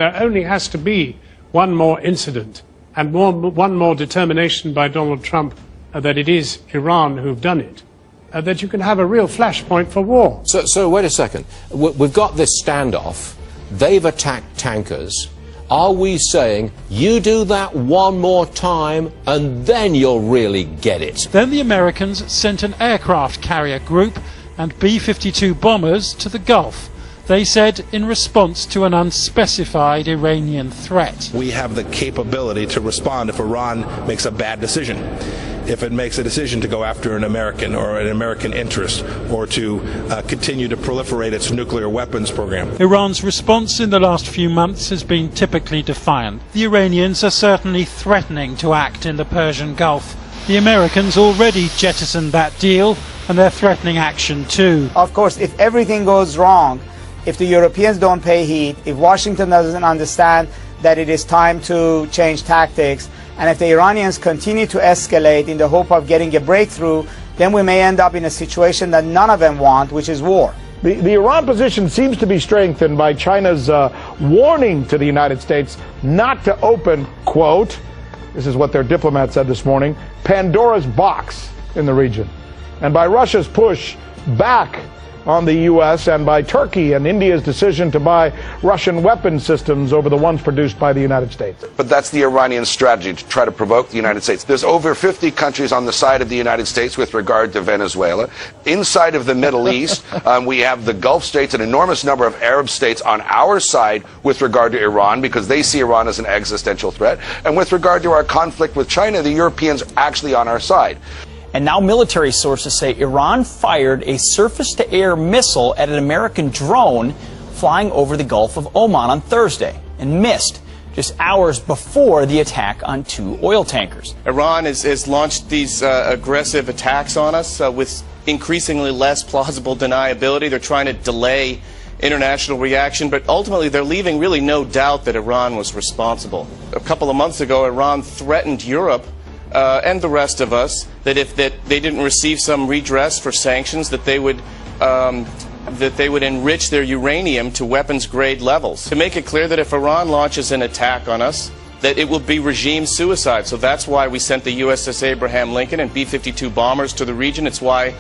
There only has to be one more incident and one more determination by Donald Trump that it is Iran who've done it, that you can have a real flashpoint for war. So wait a second. We've got this standoff. They've attacked tankers. Are we saying, you do that one more time and then you'll really get it? Then the Americans sent an aircraft carrier group and B-52 bombers to the Gulf. They said in response to an unspecified Iranian threat. We have the capability to respond if Iran makes a bad decision. If it makes a decision to go after an American or an American interest, or to continue to proliferate its nuclear weapons program. Iran's response in the last few months has been typically defiant. The Iranians are certainly threatening to act in the Persian Gulf. The Americans already jettisoned that deal, and they're threatening action too. Of course, if everything goes wrong, if the Europeans don't pay heed, if Washington doesn't understand that it is time to change tactics, and if the Iranians continue to escalate in the hope of getting a breakthrough, then we may end up in a situation that none of them want, which is war. The Iran position seems to be strengthened by China's warning to the United States not to open, quote, this is what their diplomat said this morning, Pandora's box in the region, and by Russia's push back on the U.S. and by Turkey and India's decision to buy Russian weapon systems over the ones produced by the United States. But that's the Iranian strategy, to try to provoke the United States. There's over 50 countries on the side of the United States with regard to Venezuela. Inside of the Middle East, we have the Gulf states, an enormous number of Arab states on our side with regard to Iran, because they see Iran as an existential threat. And with regard to our conflict with China, the Europeans are actually on our side. And now military sources say Iran fired a surface-to-air missile at an American drone flying over the Gulf of Oman on Thursday and missed just hours before the attack on 2 oil tankers. Iran has launched these aggressive attacks on us with increasingly less plausible deniability. They're trying to delay international reaction, but ultimately they're leaving really no doubt that Iran was responsible. A couple of months ago, Iran threatened Europe and the rest of us that if they didn't receive some redress for sanctions, that they would enrich their uranium to weapons-grade levels. To make it clear that if Iran launches an attack on us, that it will be regime suicide. So that's why we sent the USS Abraham Lincoln and B-52 bombers to the region. It's why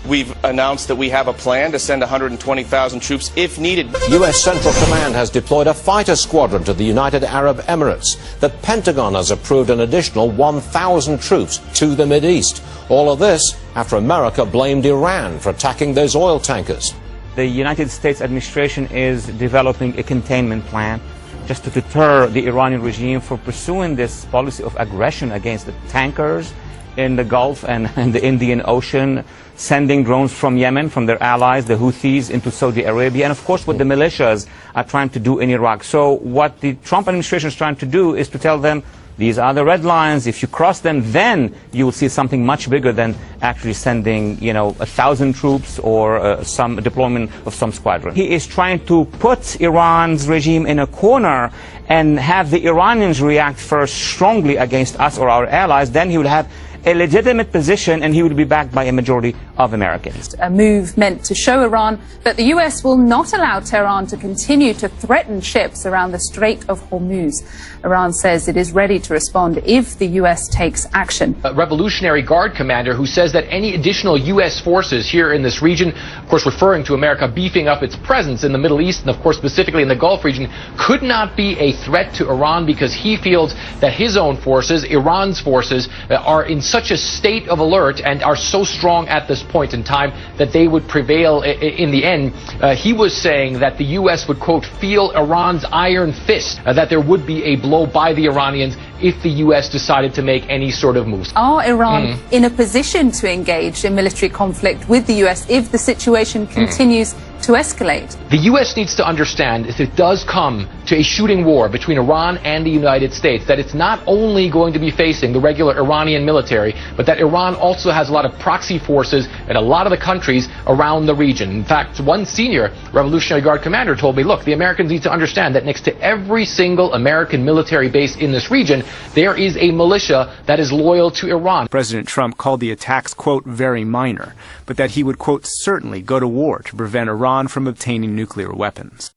we've announced that we have a plan to send 120,000 troops if needed. U.S. Central Command has deployed a fighter squadron to the United Arab Emirates. The Pentagon has approved an additional 1,000 troops to the Mideast. All of this after America blamed Iran for attacking those oil tankers. The United States administration is developing a containment plan just to deter the Iranian regime from pursuing this policy of aggression against the tankers in the Gulf and the Indian Ocean, sending drones from Yemen, from their allies, the Houthis, into Saudi Arabia, and of course what the militias are trying to do in Iraq. So what the Trump administration is trying to do is to tell them, these are the red lines. If you cross them, then you will see something much bigger than actually sending, 1,000 troops or some deployment of some squadron. He is trying to put Iran's regime in a corner and have the Iranians react first strongly against us or our allies. Then he will have a legitimate position, and he would be backed by a majority of Americans. A move meant to show Iran that the U.S. will not allow Tehran to continue to threaten ships around the Strait of Hormuz. Iran says it is ready to respond if the U.S. takes action. A Revolutionary Guard commander who says that any additional U.S. forces here in this region, of course referring to America beefing up its presence in the Middle East and of course specifically in the Gulf region, could not be a threat to Iran because he feels that his own forces, Iran's forces, are in such a state of alert and are so strong at this point in time that they would prevail in the end. He was saying that the U.S. would, quote, feel Iran's iron fist, that there would be a blow by the Iranians if the U.S. decided to make any sort of moves. Are Iran in a position to engage in military conflict with the U.S. if the situation continues to escalate? The U.S. needs to understand, if it does come to a shooting war between Iran and the United States, that it's not only going to be facing the regular Iranian military, but that Iran also has a lot of proxy forces in a lot of the countries around the region. In fact, one senior Revolutionary Guard commander told me, look, the Americans need to understand that next to every single American military base in this region, there is a militia that is loyal to Iran. President Trump called the attacks, quote, very minor, but that he would, quote, certainly go to war to prevent Iran from obtaining nuclear weapons.